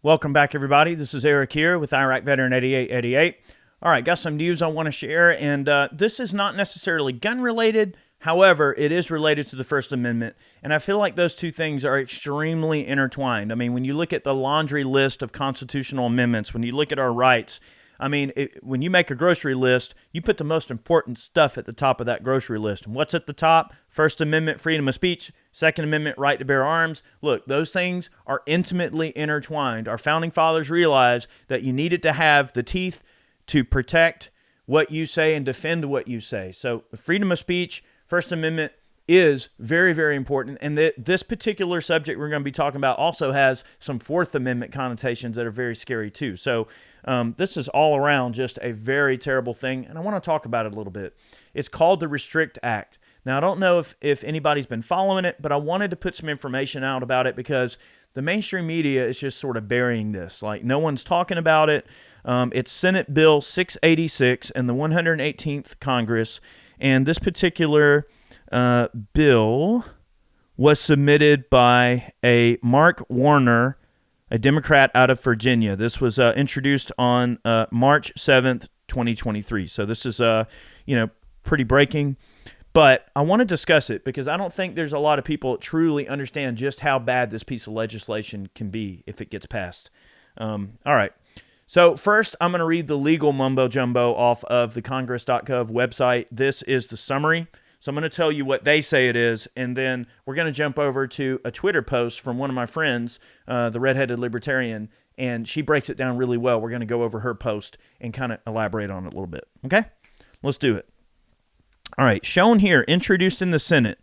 Welcome back, everybody. This is Eric here with Iraq Veteran 8888. All right, got some news I want to share, and this is not necessarily gun-related. However, it is related to the First Amendment, and I feel like those two things are extremely intertwined. I mean, when you look at the laundry list of constitutional amendments, when you look at our rights, I mean, when you make a grocery list, you put the most important stuff at the top of that grocery list. And what's at the top? First Amendment, freedom of speech. Second Amendment, right to bear arms. Look, those things are intimately intertwined. Our founding fathers realized that you needed to have the teeth to protect what you say and defend what you say. So freedom of speech, First Amendment is very, very important. And this particular subject we're going to be talking about also has some Fourth Amendment connotations that are very scary too. So this is all around just a very terrible thing, and I want to talk about it a little bit. It's called the Restrict Act. Now, I don't know if anybody's been following it, but I wanted to put some information out about it because the mainstream media is just sort of burying this. Like, no one's talking about it. It's Senate Bill 686 in the 118th Congress, and this particular bill was submitted by a Mark Warner, a Democrat out of Virginia. This was introduced on March 7th, 2023. So this is, pretty breaking. But I want to discuss it because I don't think there's a lot of people that truly understand just how bad this piece of legislation can be if it gets passed. All right. So first, I'm going to read the legal mumbo-jumbo off of the Congress.gov website. This is the summary. So I'm going to tell you what they say it is, and then we're going to jump over to a Twitter post from one of my friends, the redheaded libertarian, and she breaks it down really well. We're going to go over her post and kind of elaborate on it a little bit. Okay? Let's do it. All right. Shown here, introduced in the Senate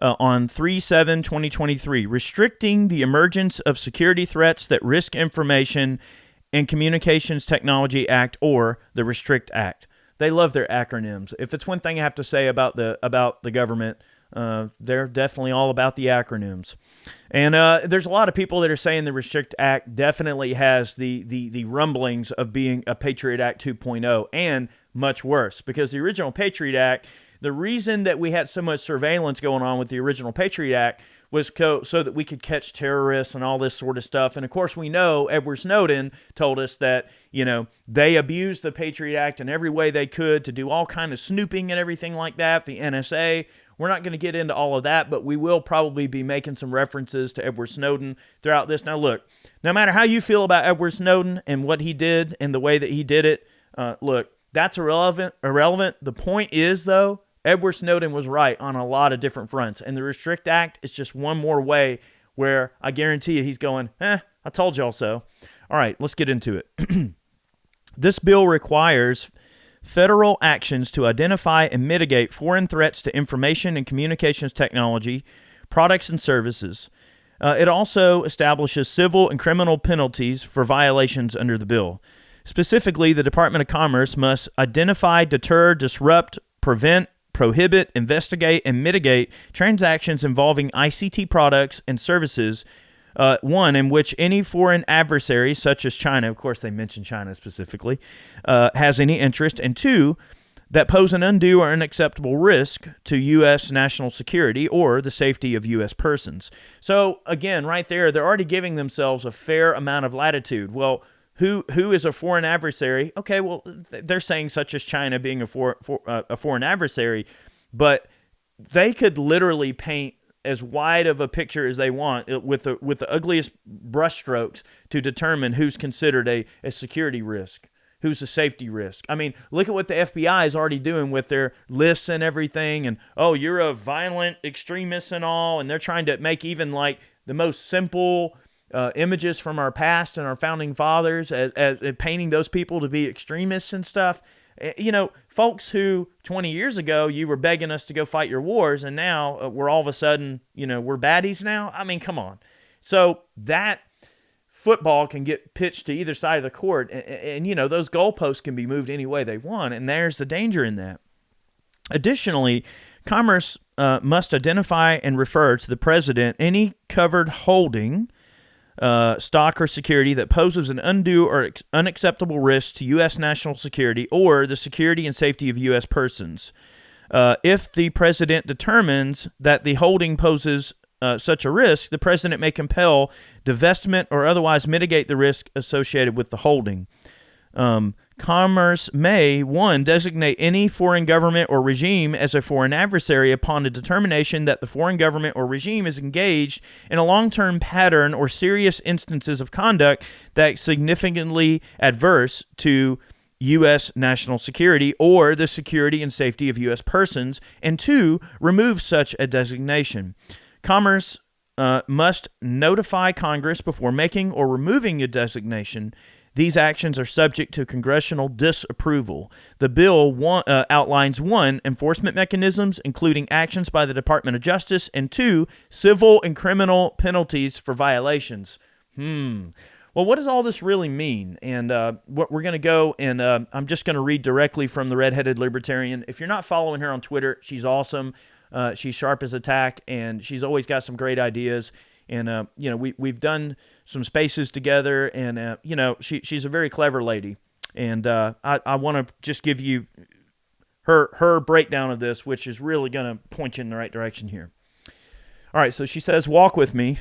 on 3/7/2023, restricting the emergence of security threats that risk information and Communications Technology Act, or the Restrict Act. They love their acronyms. If it's one thing I have to say about the government, they're definitely all about the acronyms. And there's a lot of people that are saying the Restrict Act definitely has the rumblings of being a Patriot Act 2.0 and much worse, because the original Patriot Act, the reason that we had so much surveillance going on with the original Patriot Act was so that we could catch terrorists and all this sort of stuff. And of course, we know Edward Snowden told us that, they abused the Patriot Act in every way they could to do all kind of snooping and everything like that. The NSA. We're not going to get into all of that, but we will probably be making some references to Edward Snowden throughout this. Now, look, no matter how you feel about Edward Snowden and what he did and the way that he did it, look, that's irrelevant. The point is, though, Edward Snowden was right on a lot of different fronts, and the Restrict Act is just one more way where I guarantee you he's going, I told y'all so. All right, let's get into it. This bill requires federal actions to identify and mitigate foreign threats to information and communications technology, products and services. It also establishes civil and criminal penalties for violations under the bill. Specifically, the Department of Commerce must identify, deter, disrupt, prevent, prohibit, investigate, and mitigate transactions involving ICT products and services, one, in which any foreign adversary, such as China, of course they mention China specifically, has any interest, and two, that pose an undue or unacceptable risk to U.S. national security or the safety of U.S. persons. So, again, right there, they're already giving themselves a fair amount of latitude. Well, who is a foreign adversary? Okay, well, they're saying such as China being a foreign adversary, but they could literally paint as wide of a picture as they want with the ugliest brushstrokes to determine who's considered a security risk, who's a safety risk. I mean, look at what the FBI is already doing with their lists and everything, and, oh, you're a violent extremist and all, and they're trying to make even like the most simple images from our past and our founding fathers as painting those people to be extremists and stuff. Folks who 20 years ago you were begging us to go fight your wars, and now we're all of a sudden, we're baddies now. I mean, come on. So that football can get pitched to either side of the court, and those goalposts can be moved any way they want, and there's the danger in that. Additionally, Commerce must identify and refer to the president any covered holding, stock or security that poses an undue or unacceptable risk to U.S. national security or the security and safety of U.S. persons. If the president determines that the holding poses such a risk, the president may compel divestment or otherwise mitigate the risk associated with the holding. Commerce may, 1, designate any foreign government or regime as a foreign adversary upon a determination that the foreign government or regime is engaged in a long-term pattern or serious instances of conduct that is significantly adverse to U.S. national security or the security and safety of U.S. persons, and 2, remove such a designation. Commerce must notify Congress before making or removing a designation. These actions are subject to congressional disapproval. The bill outlines 1, enforcement mechanisms, including actions by the Department of Justice, and 2, civil and criminal penalties for violations. Well, what does all this really mean? And what we're going to go, and I'm just going to read directly from the Redheaded Libertarian. If you're not following her on Twitter, she's awesome. She's sharp as a tack, and she's always got some great ideas. And, we've done some spaces together, and, she's a very clever lady. And I want to just give you her breakdown of this, which is really going to point you in the right direction here. All right, so she says, walk with me.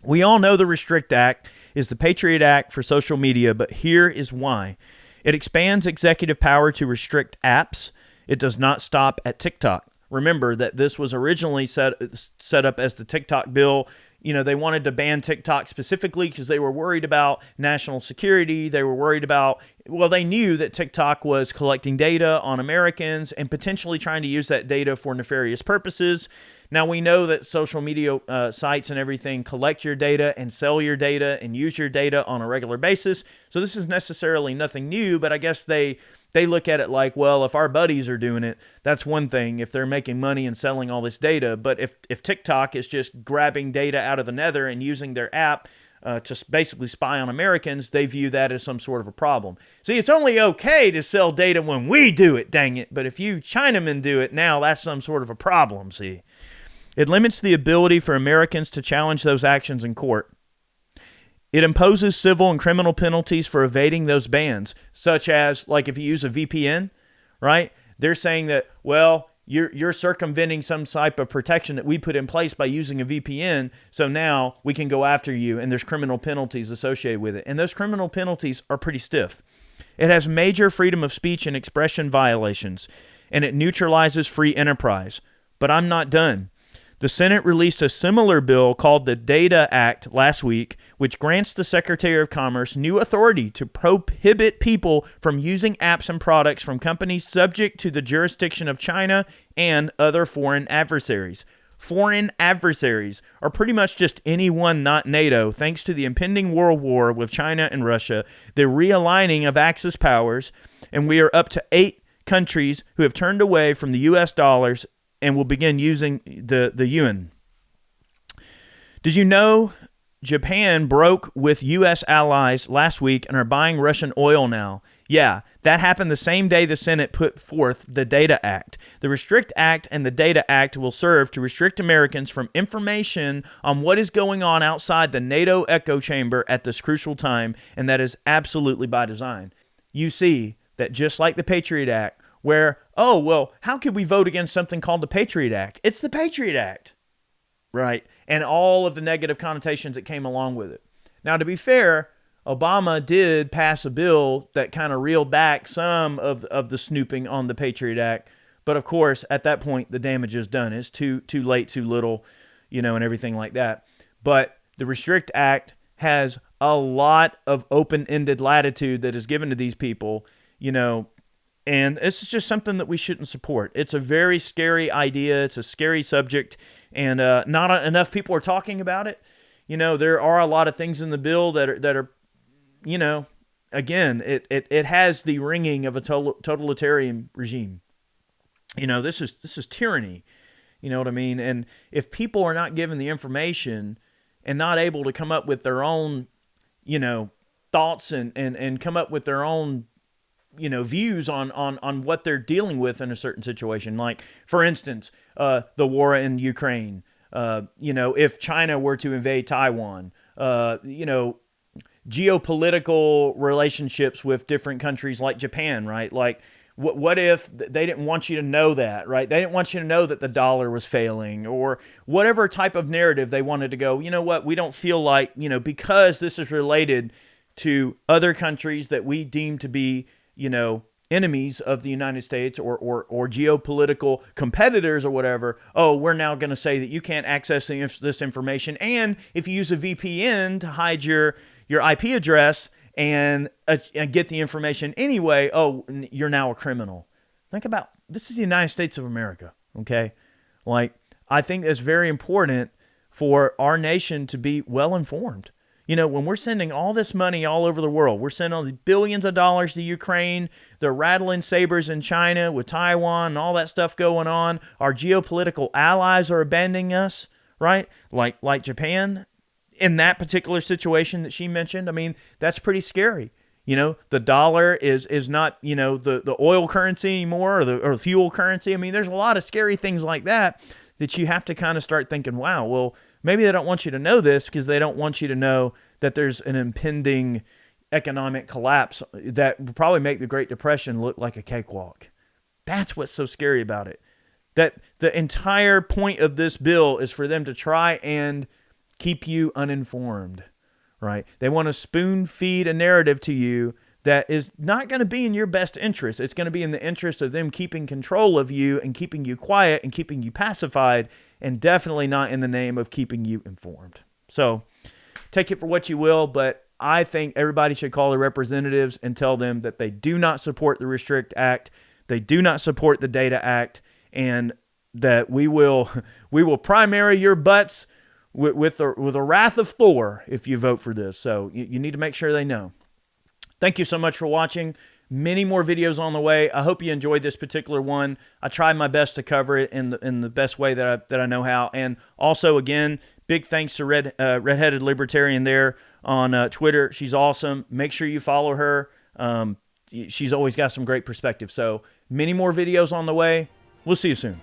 We all know the Restrict Act is the Patriot Act for social media, but here is why. It expands executive power to restrict apps. It does not stop at TikTok. Remember that this was originally set up as the TikTok bill. They wanted to ban TikTok specifically because they were worried about national security. They were worried about, they knew that TikTok was collecting data on Americans and potentially trying to use that data for nefarious purposes. Now, we know that social media sites and everything collect your data and sell your data and use your data on a regular basis. So this is necessarily nothing new, but I guess they look at it like, well, if our buddies are doing it, that's one thing if they're making money and selling all this data. But if TikTok is just grabbing data out of the nether and using their app to basically spy on Americans, they view that as some sort of a problem. See, it's only okay to sell data when we do it, dang it. But if you Chinamen do it now, that's some sort of a problem, see. It limits the ability for Americans to challenge those actions in court. It imposes civil and criminal penalties for evading those bans, such as, like, if you use a VPN, right? They're saying that, well, you're circumventing some type of protection that we put in place by using a VPN, so now we can go after you, and there's criminal penalties associated with it. And those criminal penalties are pretty stiff. It has major freedom of speech and expression violations, and it neutralizes free enterprise. But I'm not done. The Senate released a similar bill called the Data Act last week, which grants the Secretary of Commerce new authority to prohibit people from using apps and products from companies subject to the jurisdiction of China and other foreign adversaries. Foreign adversaries are pretty much just anyone not NATO, thanks to the impending world war with China and Russia, the realigning of Axis powers, and we are up to 8 countries who have turned away from the U.S. dollars and will begin using the yuan. Did you know Japan broke with U.S. allies last week and are buying Russian oil now? Yeah, that happened the same day the Senate put forth the Data Act. The Restrict Act and the Data Act will serve to restrict Americans from information on what is going on outside the NATO echo chamber at this crucial time, and that is absolutely by design. You see that just like the Patriot Act, where, how could we vote against something called the Patriot Act? It's the Patriot Act, right? And all of the negative connotations that came along with it. Now, to be fair, Obama did pass a bill that kind of reeled back some of the snooping on the Patriot Act. But, of course, at that point, the damage is done. It's too late, too little, and everything like that. But the Restrict Act has a lot of open-ended latitude that is given to these people, and this is just something that we shouldn't support. It's a very scary idea. It's a scary subject, and not enough people are talking about it. There are a lot of things in the bill that are again, it has the ringing of a totalitarian regime. This is tyranny. You know what I mean? And if people are not given the information and not able to come up with their own, thoughts and come up with their own views on what they're dealing with in a certain situation. Like, for instance, the war in Ukraine, if China were to invade Taiwan, geopolitical relationships with different countries like Japan, right? Like, What if they didn't want you to know that, right? They didn't want you to know that the dollar was failing, or whatever type of narrative they wanted to go, you know what, we don't feel like, because this is related to other countries that we deem to be, enemies of the United States, or geopolitical competitors or whatever. Oh, we're now going to say that you can't access this information. And if you use a VPN to hide your IP address and get the information anyway, oh, you're now a criminal. Think about, this is the United States of America, okay? Like, I think it's very important for our nation to be well informed. When we're sending all this money all over the world, we're sending billions of dollars to Ukraine, they're rattling sabers in China with Taiwan and all that stuff going on. Our geopolitical allies are abandoning us, right? Like Japan. In that particular situation that she mentioned, I mean, that's pretty scary. The dollar is not, the oil currency anymore, or the fuel currency. I mean, there's a lot of scary things like that you have to kind of start thinking, wow, well, maybe they don't want you to know this because they don't want you to know that there's an impending economic collapse that will probably make the Great Depression look like a cakewalk. That's what's so scary about it. That the entire point of this bill is for them to try and keep you uninformed, right? They want to spoon feed a narrative to you that is not going to be in your best interest. It's going to be in the interest of them keeping control of you and keeping you quiet and keeping you pacified, and definitely not in the name of keeping you informed. So take it for what you will, but I think everybody should call their representatives and tell them that they do not support the Restrict Act, they do not support the Data Act, and that we will primary your butts with the wrath of Thor if you vote for this. So you need to make sure they know. Thank you so much for watching. Many more videos on the way. I hope you enjoyed this particular one. I tried my best to cover it in the best way that I know how. And also, again, big thanks to Redheaded Libertarian there on Twitter. She's awesome. Make sure you follow her. She's always got some great perspective. So many more videos on the way. We'll see you soon.